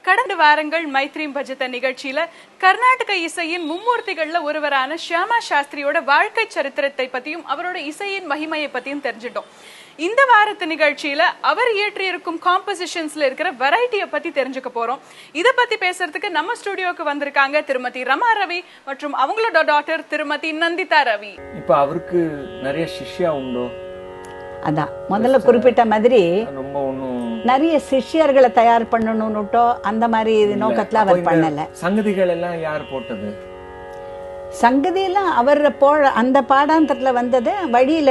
கடந்த வாரங்கள் மைத்ரீம் பஜத நிகழ்ச்சியில கர்நாடக இசையின் மும்மூர்த்திகள்ல ஒருவரான ஷியாமா சாஸ்திரியோட வாழ்க்கை சரித்திரத்தை பத்தியும் அவரோட இசையின் மகிமையை பத்தியும் தெரிஞ்சிட்டோம். இந்த வாரத்து நிகழ்ச்சியில அவர் இயற்றியிருக்கும் காம்போசிஷன்ஸ்ல இருக்கிற வெரைட்டியை பத்தி தெரிஞ்சுக்க போறோம். இதை பத்தி பேசுறதுக்கு நம்ம ஸ்டுடியோக்கு வந்திருக்காங்க திருமதி ரமா ரவி மற்றும் அவங்களோட டாக்டர் திருமதி நந்திதா ரவி. இப்ப அவருக்கு நிறைய சிஷ்யா உண்டோ? அதான் முதல்ல குறிப்பிட்ட மாதிரி ரொம்ப நிறைய சிஷ்யர்களை தயார் பண்ணணும்னுட்டோ அந்த மாதிரி நோக்கத்துல அவர் பண்ணல. சங்கதிகள் எல்லாம் யார் போட்டது? சங்கதியெல்லாம் அவர் அந்த பாடாந்தரத்துல வந்தது வழியில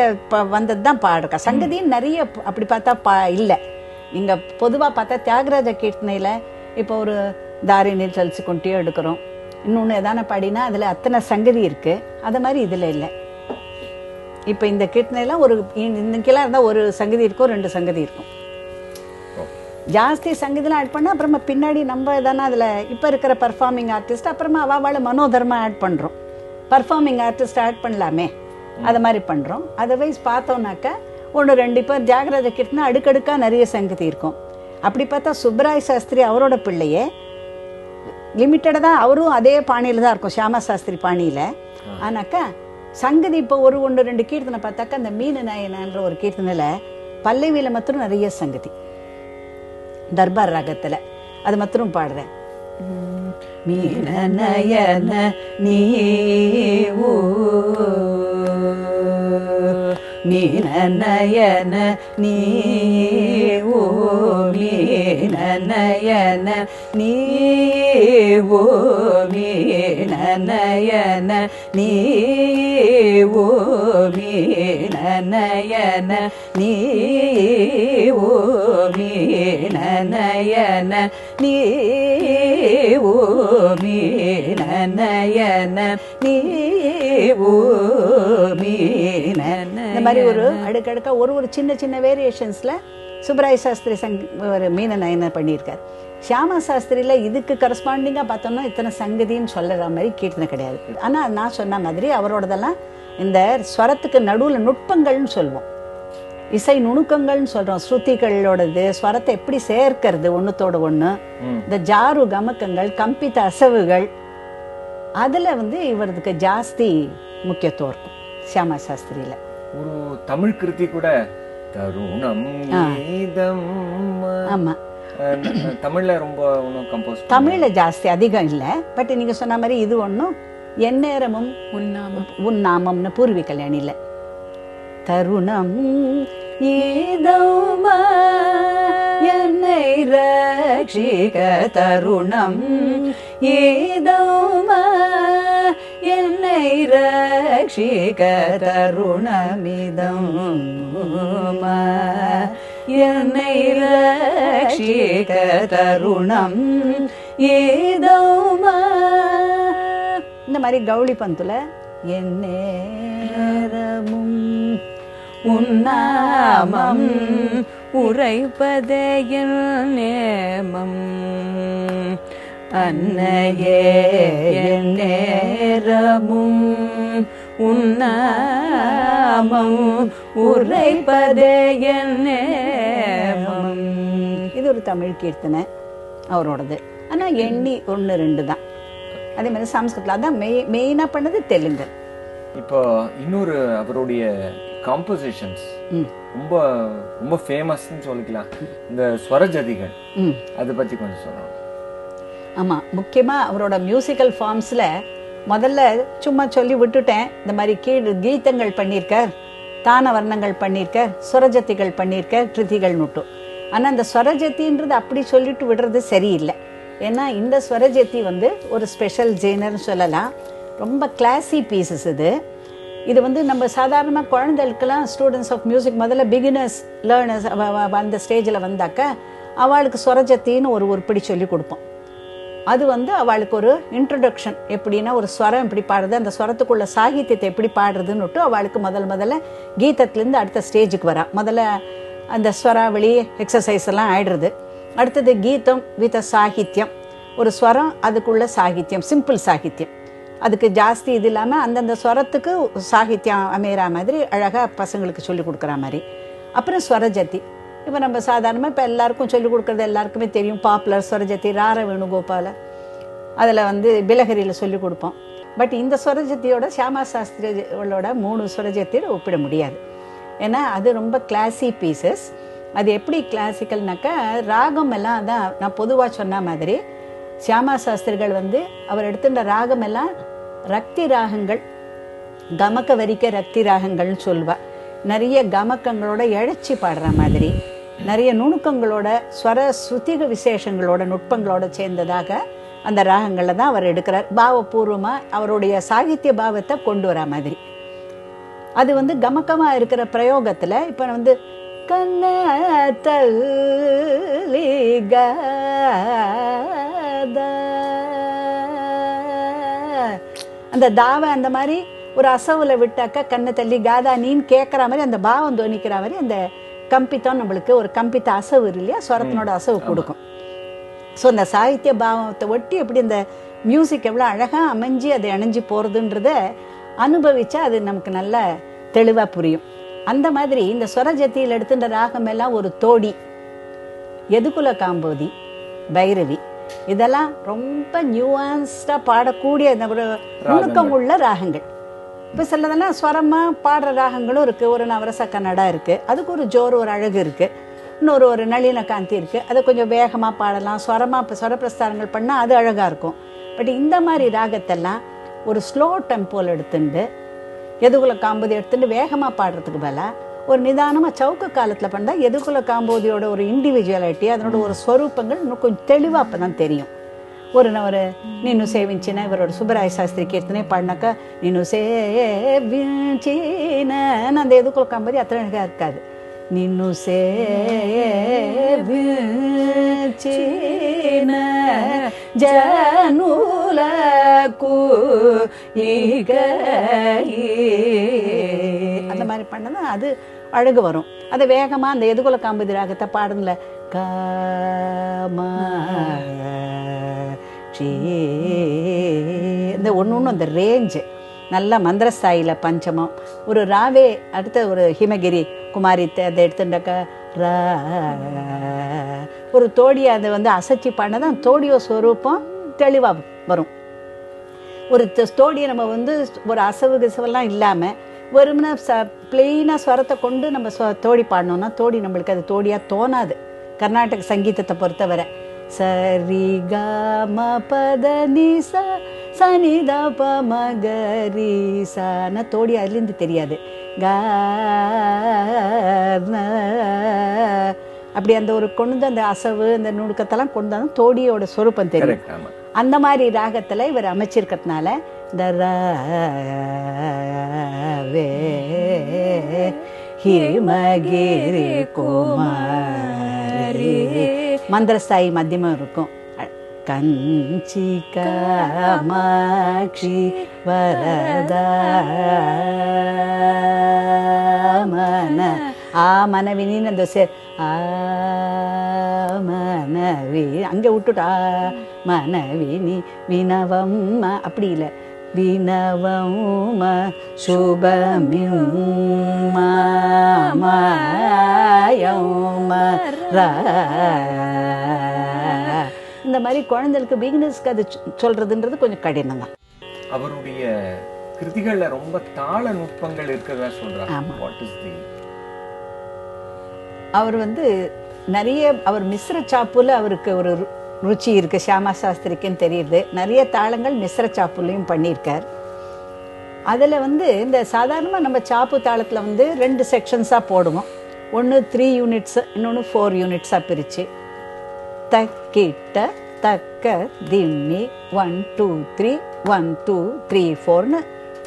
வந்ததுதான் பாடுறா. சங்கதியும் நிறைய அப்படி பார்த்தா இல்லை. நீங்க பொதுவா பார்த்தா தியாகராஜ கீர்த்தனையில இப்போ ஒரு தாரிணி சல்சிக்குண்டியோ எடுக்கிறோம், இன்னொன்னு எதான பாடினா அதுல அத்தனை சங்கதி இருக்கு. அது மாதிரி இதுல இல்லை. இப்ப இந்த கீர்த்தனைலாம் ஒரு இன்னைக்கெல்லாம் இருந்தா ஒரு சங்கதி இருக்கும், ரெண்டு சங்கதி இருக்கும். ஜாஸ்தி சங்கீதெல்லாம் ஆட் பண்ணா அப்புறமா பின்னாடி நம்ம எதானா அதுல இப்ப இருக்கிற பர்ஃபார்மிங் ஆர்டிஸ்ட் அப்புறமா அவளை மனோதர்மா ஆட் பண்றோம். பர்ஃபார்மிங் ஆர்டிஸ்ட் ஆட் பண்ணலாமே, அது மாதிரி பண்றோம். அதர்வைஸ் பார்த்தோம்னாக்கா ஒன்று ரெண்டு இப்போ தியாகராஜ கீர்த்தனை அடுக்கடுக்கா நிறைய சங்கதி இருக்கும். அப்படி பார்த்தா சுப்பராய சாஸ்திரி அவரோட பிள்ளையே லிமிட்டடாக தான், அவரும் அதே பாணியில தான் இருக்கும், ஷியாமா சாஸ்திரி பாணியில. ஆனாக்கா சங்கதி இப்போ ஒரு ஒன்று ரெண்டு கீர்த்தனை பார்த்தாக்கா அந்த மீன நாயனன்ற ஒரு கீர்த்தனையில பல்லவியில மாத்திரம் நிறைய சங்கதி தர்பார் ராகத்துல அது மாத்திரம் பாடுறேன். மீன நயன நீவோ மீன நயன நீவோ மீன நயன நீவோ மீன நயன நீவோ மீன நயன நீவோ மீன நயன நீவோ மீன நயன நீவோ மீன. இந்த மாதிரி ஒரு அடுக்கடுக்கா ஒரு சின்ன சின்ன வேரியேஷன்ஸ்ல சுப்பராய சாஸ்திரி ஒரு மீன நயன பண்ணியிருக்காரு. ஷியாமா சாஸ்திரியில இதுக்கு கரஸ்பாண்டிங்கா பார்த்தோம்னா இத்தனை சங்கதின்னு சொல்லுற மாதிரி கீர்த்தனை கிடையாது. ஆனா நான் சொன்ன மாதிரி அவரோடதெல்லாம் இந்த ஸ்வரத்துக்கு நடுவுல நுட்பங்கள்னு சொல்லுவோம், இசை நுணுக்கங்கள்னு சொல்றோம். ஸ்ருதிகளோடது ஸ்வரத்தை எப்படி சேர்க்கிறது ஒண்ணுத்தோட ஒண்ணு, இந்த ஜாரு கமக்கங்கள் கம்பித்த அசவுகள், அதுல இவருக்கு ஜாஸ்தி முக்கியத்துவம் இருக்கும் ஷியாமா சாஸ்திரியில. ஒரு தமிழ் கிருதி கூட தருணம் ஆமா தமிழ்ல ரொம்ப கம்போஸ் தமிழ்ல ஜாஸ்தி அதிகம் இல்ல. பட் நீங்க சொன்ன மாதிரி இது ஒண்ணும் எந்நேரமும் உன்னாமம்னு பூர்வி கல்யாணில தருணம் ஏதோமா என்னை ரட்சிக தருணம் ஏதோமா என்னை ரட்சிக தருணமிதம் என்னை ரட்சிக தருணம் ஏதோமா. இந்த மாதிரி கௌளி பந்துல எந்நேரமும் உன்னாமம் உரைப்பதே நேமம் அன்னையே எந்நேரமும் உன்னாமம் உரைப்பதே நேமம். இது ஒரு தமிழ் கீர்த்தனை அவரோடது. ஆனா எண்ணி ஒன்று ரெண்டு தான். அதே மாதிரி சம்ஸ்கிருத்ல அதான் மெயினா பண்ணது தெலுங்கு. இப்போ இன்னொரு அவருடைய காம்போசிஷன்ஸ் ரொம்ப ரொம்ப ஃபேமஸ்ன்னு சொல்லிக்கலாம், இந்த ஸ்வரஜதிகள். அதை பத்தி கொஞ்சம் சொல்லலாம். ஆமா, முக்கியமா அவரோட மியூசிக்கல் ஃபார்ம்ஸ்ல முதல்ல சும்மா சொல்லி விட்டுட்டேன். இந்த மாதிரி கீதங்கள் பண்ணியிருக்கார், தான வர்ணங்கள் பண்ணியிருக்கார், சுரஜதிகள் பண்ணியிருக்கார், கிருதிகள் நுட்டு. ஆனா அந்த ஸ்வரஜதின்றது அப்படி சொல்லிட்டு விடுறது சரியில்லை. ஏன்னா இந்த ஸ்வரஜதி ஒரு ஸ்பெஷல் ஜேனர்னு சொல்லலாம். ரொம்ப கிளாசி பீசஸ் இது. இது நம்ம சாதாரணமாக குழந்தைகளுக்கெல்லாம் ஸ்டூடெண்ட்ஸ் ஆஃப் மியூசிக் முதல்ல பிகினர்ஸ் லேர்னர்ஸ் அந்த ஸ்டேஜில் வந்தாக்க அவளுக்கு ஸ்வரஜத்தின்னு ஒரு உருப்படி சொல்லி கொடுப்போம். அது அவளுக்கு ஒரு இன்ட்ரடக்ஷன், எப்படின்னா ஒரு ஸ்வரம் எப்படி பாடுறது, அந்த ஸ்வரத்துக்குள்ள சாகித்யத்தை எப்படி பாடுறதுன்னுட்டு அவளுக்கு முதல்ல கீதத்துலேருந்து அடுத்த ஸ்டேஜுக்கு வரா. முதல்ல அந்த ஸ்வராவளி எக்ஸசைஸ் எல்லாம் ஆயிடுறது. அடுத்தது கீதம் வித் சாகித்யம், ஒரு ஸ்வரம் அதுக்குள்ள சாகித்யம், சிம்பிள் சாகித்யம். அதுக்கு ஜாஸ்தி இது இல்லாமல் அந்தந்த ஸ்வரத்துக்கு சாகித்யம் அமைகிற மாதிரி அழகாக பசங்களுக்கு சொல்லி கொடுக்குற மாதிரி. அப்புறம் ஸ்வரஜதி, இப்போ நம்ம சாதாரணமாக இப்போ எல்லாருக்கும் சொல்லிக் கொடுக்குறது எல்லாருக்குமே தெரியும். பாப்புலர், ஸ்வரஜதி, ரார வேணுகோபால, அதில் வந்து பிலஹரியில் சொல்லிக் கொடுப்போம். பட் இந்த ஸ்வரஜத்தியோட சியாமா சாஸ்திரியோட 3 ஸ்வரஜத்தியோட ஒப்பிட முடியாது. ஏன்னா அது ரொம்ப கிளாசி பீசஸ். அது எப்படி கிளாசிக்கல்னாக்கா, ராகம் எல்லாம் தான் நான் பொதுவாக சொன்ன மாதிரி சியாமா சாஸ்திரிகள் வந்து அவர் எடுத்துட்ட ராகம் எல்லாம் ரக்தி ராகங்கள், கமக்க வரிக்க ரக்தி ராகங்கள்னு சொல்லுவா. நிறைய கமக்கங்களோட இழைச்சி பாடுற மாதிரி, நிறைய நுணுக்கங்களோட ஸ்வர ஸ்ருதிக விசேஷங்களோட நுட்பங்களோட சேர்ந்ததாக அந்த ராகங்களில் தான் அவர் எடுக்கிறார். பாவபூர்வமாக அவருடைய சாகித்ய பாவத்தை கொண்டு வரா மாதிரி. அது வந்து கமக்கமாக இருக்கிற பிரயோகத்தில் இப்போ வந்து அந்த தாவை அந்த மாதிரி ஒரு அசவுல விட்டாக்கா கண்ணை தள்ளி காதா நீன்னு கேட்குற மாதிரி அந்த பாவம் தோணிக்கிற மாதிரி அந்த கம்பித்தம் நம்மளுக்கு ஒரு கம்பித்த அசவு இல்லையா, ஸ்வரத்தினோட அசவு கொடுக்கும். ஸோ அந்த சாகித்ய பாவத்தை ஒட்டி எப்படி அந்த மியூசிக் எவ்வளோ அழகாக அமைஞ்சு அதை அணைஞ்சு போகிறதுன்றத அனுபவிச்சா அது நமக்கு நல்ல தெளிவாக புரியும். அந்த மாதிரி இந்த ஸ்வரஜத்தியில் எடுத்துட்ட ராகம் எல்லாம் ஒரு தோடி, எதுகுல காம்போதி, பைரவி, இதெல்லாம் ரொம்ப நியூவான்ஸ்டாக பாடக்கூடிய இந்த ஒரு நுணுக்கம் உள்ள ராகங்கள். இப்போ சிலதெல்லாம் ஸ்வரமாக பாடுற ராகங்களும் இருக்குது. ஒரு நவரச கன்னடா இருக்குது, அதுக்கு ஒரு ஜோர், ஒரு அழகு இருக்குது. இன்னொரு ஒரு நளின காந்தி இருக்குது, அதை கொஞ்சம் வேகமாக பாடலாம், ஸ்வரமாக ஸ்வரப்பிரஸ்தாரங்கள் பண்ணால் அது அழகாக இருக்கும். பட் இந்த மாதிரி ராகத்தெல்லாம் ஒரு ஸ்லோ டெம்போவில் எடுத்துட்டு, எதுகுல காம்போதி எடுத்துட்டு வேகமாக பாடுறதுக்கு பதிலாக ஒரு நிதானமாக சவுக்க காலத்தில் பண்ணால் எதுகுல காம்போதியோட ஒரு இண்டிவிஜுவலிட்டி, அதனோட ஒரு ஸ்வரூபங்கள் இன்னும் கொஞ்சம் தெளிவாக அப்போ தான் தெரியும். ஒரு நீனு சேவிஞ்சின இவரோட சுப்பராய சாஸ்திரி கீர்த்தனை பாடினாக்கா நீனு சேவிஞ்சின அந்த எதுகுல காம்போதி அத்தனை அழகாக இருக்காது. நின்னு சேவிஞ்சின ஜனுலகு அந்த மாதிரி பண்ணனா அது அழகு வரும். அது வேகமாக அந்த எதுகுல காம்போதி ராகத்தை பாடுங்கள காமாட்சி இந்த ஒன்று அந்த ரேஞ்சு நல்லா மந்திரஸ்தாயில பஞ்சமம், ஒரு ராவே அடுத்த ஒரு ஹிமகிரி குமாரி அதை எடுத்துட்டாக்கா ரா ஒரு தோடியை அதை வந்து அசைச்சி பாடினதான் தோடியோ ஸ்வரூபம் தெளிவாக வரும். ஒரு தோடியை நம்ம வந்து ஒரு அசவு கிசவெல்லாம் இல்லாமல் வெறும்னா பிளெயினாக ஸ்வரத்தை கொண்டு நம்ம தோடி பாடணும்னா தோடி நம்மளுக்கு அது தோடியாக தோணாது. கர்நாடக சங்கீதத்தை பொறுத்தவரை சரி க ம பத நிசா சனித ப மகரிசான தோடி அதுலேருந்து தெரியாது. க அப்படி அந்த ஒரு கொண்டு அந்த அசவு அந்த நுணுக்கத்தெல்லாம் கொண்டு தான் தோடியோட சொரூபம் தெரியும். அந்த மாதிரி ராகத்தில் இவர் அமைச்சிருக்கிறதுனால இந்த ரவே ஹிமகிரி குமாரி மந்திரஸ்தாயி மத்தியமாக இருக்கும். கஞ்சி காமாட்சி வரதாமன மனவினின்னு அந்த மனவி அங்கே விட்டுட்டா மனவினி வினவம் அப்படி இல்லை வினவம் சுபமிம் இந்த மாதிரி குழந்தைகளுக்கு பிகினர்ஸ்க்கு அது சொல்றதுன்றது கொஞ்சம் கடினம் தான். அவருடைய கிருதிகள்ல ரொம்ப தாள நுட்பங்கள் இருக்கிறதா சொல்றாங்க. அவர் வந்து நிறைய அவர் மிஸ்ர சாப்புல அவருக்கு ஒரு ருச்சி இருக்கு, சியாமா சாஸ்திரிக்குன்னு தெரியுது. நிறைய தாளங்கள் மிஸ்ர சாப்புலையும் பண்ணியிருக்கார். அதில் வந்து இந்த சாதாரணமாக நம்ம சாப்பு தாளத்தில் வந்து 2 செக்ஷன்ஸாக போடுவோம். ஒன்று 3 யூனிட்ஸு, இன்னொன்று 4 யூனிட்ஸாக பிரித்து தக்கிட்ட தக்க திம்மி 1 2 3 1 2 3 4ன்னு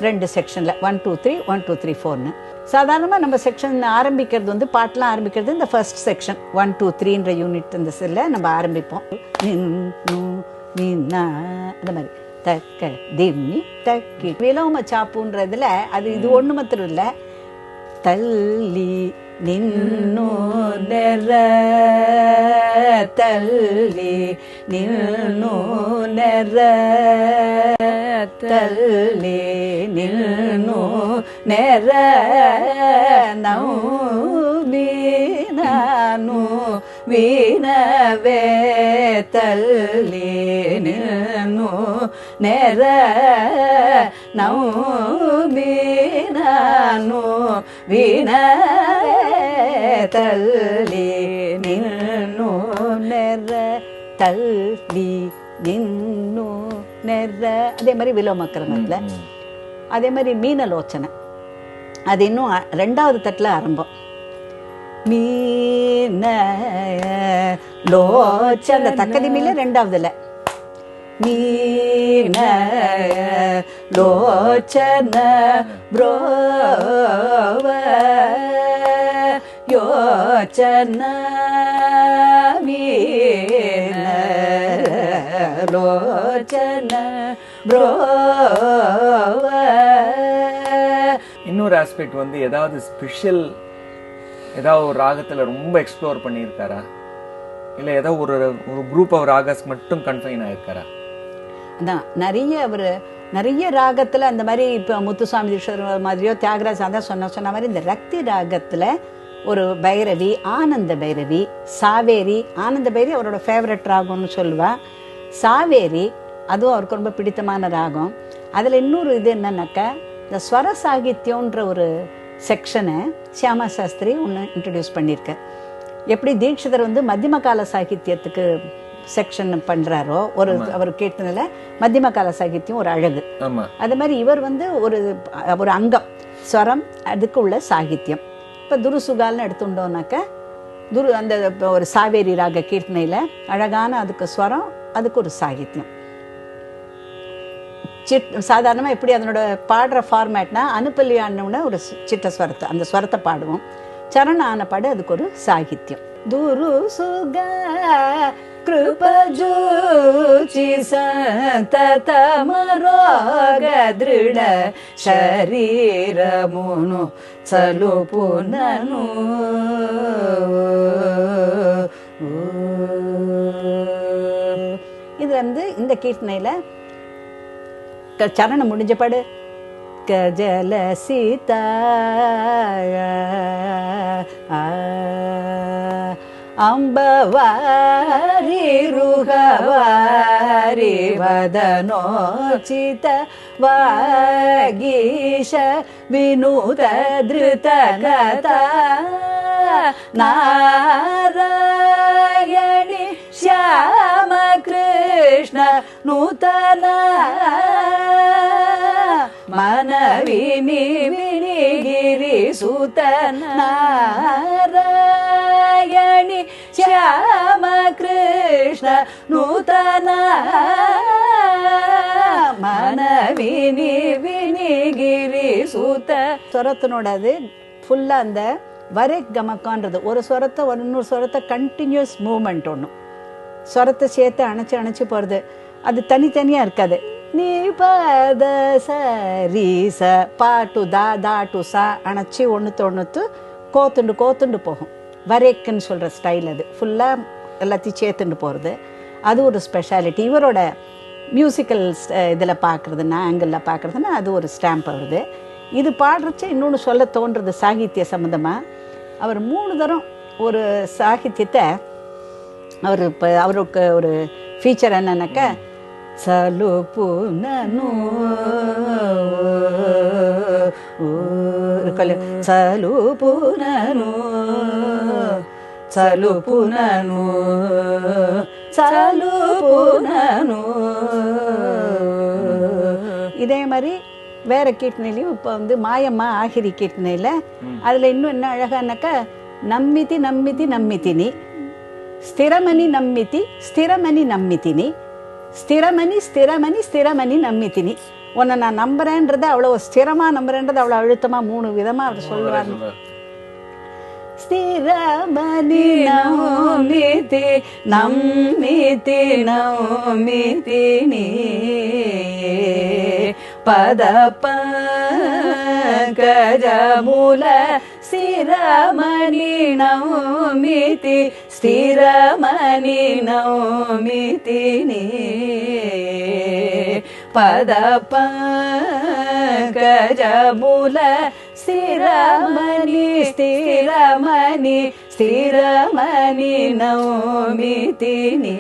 2 செக்ஷனில் 1 2 3 1 2 3 4ன்னு சாதாரணமாக நம்ம செக்ஷன் ஆரம்பிக்கிறது வந்து பாட்டெலாம் ஆரம்பிக்கிறது இந்த ஃபர்ஸ்ட் செக்ஷன் 1 2 3ன்ற யூனிட் இந்த செல்லில் நம்ம ஆரம்பிப்போம். அந்த மாதிரி தக்க திம்மி தக்கி விலோம சாப்புன்றதுல அது இது ஒன்று மாத்திரம் இல்லை. தள்ளி நின்னு நெற தள்ளி நின்னு நெற தள்ளி நின்னு நெற நௌமீன ನಾನು ವಿನವೇ ತಲ್ಲಿ ನಿನ್ನು ನೆರ ನೌಮಿ ನಾನು ವಿನವೇ ತಲ್ಲಿ ನಿನ್ನು ನೆರ தள்ளி இன்னும் நெற. அதே மாதிரி விலோமக்கிரமத்தில் அதே மாதிரி மீனலோச்சனை அது இன்னும் ரெண்டாவது தட்டில் ஆரம்பம். மீன லோச்சனை தக்கதி மீல ரெண்டாவதுல மீன லோச்சன ப்ரோவ யோச்சன லோச்சன ப்ரோவ. இன்னொரு ஆஸ்பெக்ட் வந்து ஏதாவது ஸ்பெஷல் ஏதாவது ஒரு ராகத்துல ரொம்ப எக்ஸ்ப்ளோர் பண்ணியிருக்காரா, இல்ல ஏதோ ஒரு குரூப் ஆஃப் ராகஸ் மட்டும் கன்ஃபைன் ஆயிருக்காரா? அதான் நிறைய ராகத்துல அந்த மாதிரி இப்போ முத்துசாமி தீட்சிதர் மாதிரியோ தியாகராஜ் அதான் சொன்ன மாதிரி இந்த ரக்தி ராகத்துல ஒரு பைரவி, ஆனந்த பைரவி, சாவேரி. ஆனந்த பைரவி அவரோட ஃபேவரட் ராகம்னு சொல்லுவா. சாவேரி அதுவும் அவருக்கு ரொம்ப பிடித்தமான ராகம். அதில் இன்னொரு இது என்னன்னாக்கா, இந்த ஸ்வர சாகித்யன்ற ஒரு செக்ஷனை சியாமா சாஸ்திரி ஒன்று இன்ட்ரடியூஸ் பண்ணியிருக்கார். எப்படி தீட்சிதர் வந்து மத்தியம கால சாகித்யத்துக்கு செக்ஷன் பண்ணுறாரோ, அவர் கீர்த்தனையில் மத்தியம கால சாகித்யம் ஒரு அழகு, அது மாதிரி இவர் வந்து ஒரு அங்கம் ஸ்வரம், அதுக்கு உள்ள சாகித்யம். இப்போ துருசுகால்னு எடுத்துட்டோம்னாக்க அந்த ஒரு சாவேரி ராக கீர்த்தனையில் அழகான அதுக்கு ஸ்வரம், அதுக்கு ஒரு சாகித்யம். சாதாரணமாக எப்படி அதனோட பாடுற ஃபார்மேட்னா அனுப்பல்லியான்னு ஒரு சிட்ட ஸ்வரத்தை, அந்த ஸ்வரத்தை பாடுவோம். சரண ஆன பாடு, அதுக்கு ஒரு சாகித்யம். துருசுக कृपजूचि सततमरोग दृढ शरीरमुनु सलुपुननु. இது வந்து இந்த கீர்த்தனையில சரணம் முடிஞ்ச பாடு கஜல சீதா அம்பவாரி ருகவாரி வதனோச்சித வாகீஷ வினூத திருத கதா நாராயணி ಶ್ಯಾಮ ಕೃಷ್ಣ ನೂತನ ಮನವಿನಿ ವಿನಿಗಿರಿ ಸುತನ ನಾರಾಯಣಿ ಶ್ಯಾಮ ಕೃಷ್ಣ ನೂತನ மனவினி வினிகிரி சூத்த. ஸ்வரத்தினோட அது ஃபுல்லாக அந்த வரை கமக்கான்றது ஒரு ஸ்வரத்தை இன்னொரு ஸ்வரத்தை கண்டினியூஸ் மூமெண்ட் ஒன்றும் ஸ்வரத்தை சேர்த்து அணைச்சி போகிறது. அது தனித்தனியாக இருக்காது. நீ பத சரி ச பாட்டு தா டு சா அணைச்சி ஒன்றுத்து கோத்துண்டு போகும். வரைக்குன்னு சொல்கிற ஸ்டைல் அது ஃபுல்லாக எல்லாத்தையும் சேர்த்துண்டு போகிறது. அது ஒரு ஸ்பெஷாலிட்டி. இவரோட மியூசிக்கல் இதில் பார்க்குறதுன்னா, ஆங்கிளில் பார்க்குறதுன்னா அது ஒரு ஸ்டாம்ப் வருது. இது பாடுறச்ச இன்னொன்று சொல்ல தோன்றது சாகித்ய சம்மந்தமாக. அவர் 3 தரம் ஒரு சாகித்யத்தை அவருக்கு ஒரு ஃபீச்சர் என்னன்னாக்கா சலுப்புனு சலுப்புனு சலுப்புனு சலுப்புனு. இதே மாதிரி வேற கீர்த்தனையிலையும் இப்போ வந்து மாயம்மா ஆகிரி கீர்த்தனையில் அதில் இன்னும் என்ன அழகானாக்கா நம்மிதி நம்மிதி நம்மித்தினி ஸ்திரமணி நம்மிதி ஸ்திரமணி நம்மித்தினி ஸ்திரமணி ஸ்திரமணி ஸ்திரமணி நம்மித்தினி. உன்னை நான் நம்புறேன்றதை அவ்வளோ ஸ்திரமாக நம்புறேன்றதை அவ்வளோ அழுத்தமாக 3 விதமாக அவர் சொல்லுவார். ஸ்திரமணி நம்மிதி நம்மிதி நம்மித்தினி பத பங்கஜமூல ஸ்திரமணி நௌமிதி ஸ்திரமணி நௌமிதினி பத பங்கஜமூல ஸ்திரமணி ஸ்திரமணி ஸ்திரமணி நௌமிதினி.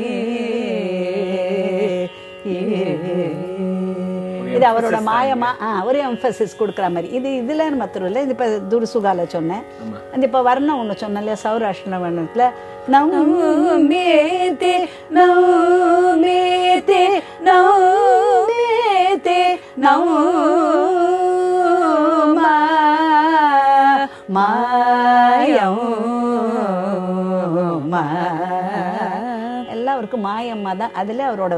இது அவரோட மாயமா ஒரு எம்பசிஸ் கொடுக்குற மாதிரி. இது இதுல மாத்திரம் இல்லை, இது இப்போ துருசுகால சொன்னேன். அந்த இப்போ வர்ணம் ஒன்று சொன்னேன் இல்லையா, சௌராஷ்டிர வர்ணத்துல நௌமேதி நௌமேதி நௌமேதி நௌமா மாயம் எல்லாருக்கும் மாயம்மா தான். அதில் அவரோட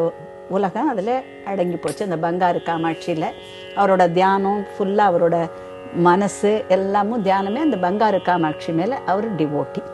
உலகம் அதில் அடங்கி போச்சு. அந்த பங்காரு காமாட்சியில் அவரோட தியானம் ஃபுல்லாக, அவரோட மனசு எல்லாமும் தியானமே அந்த பங்காரு காமாட்சி மேலே அவர் டிவோட்டி.